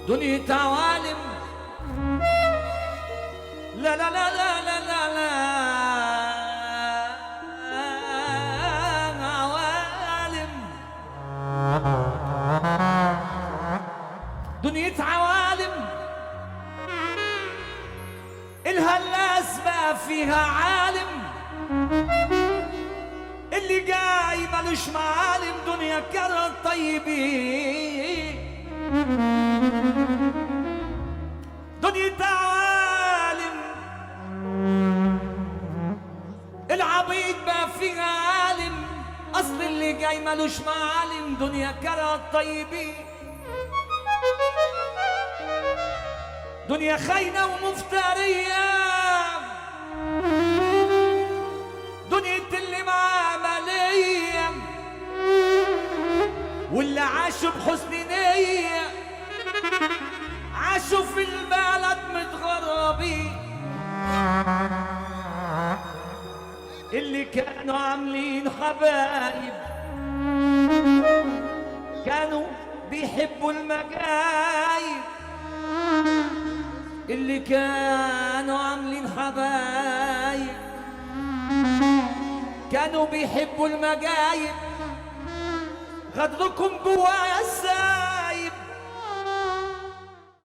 دنيا عوالم. لا لا لا لا لا لا لا عوالم. دنيا عوالم إلها الناس بقى فيها عالم، اللي جاي ملوش معالم. دنيا كرة طيبين، دنيا عالم العبيد بقى فيها عالم، اصل اللي جاي ملوش معالم. دنيا كرة طيبين، دنيا خاينة ومفترية، دنيا اللي معاه مالية واللي عاشوا بحسن نية، عاشوا في البلد متغربين، اللي كانوا عاملين حبايب كانوا بيحبوا المجايب، اللي كانوا عاملين حبايب كانوا بيحبوا المجايب. غدركم جوايا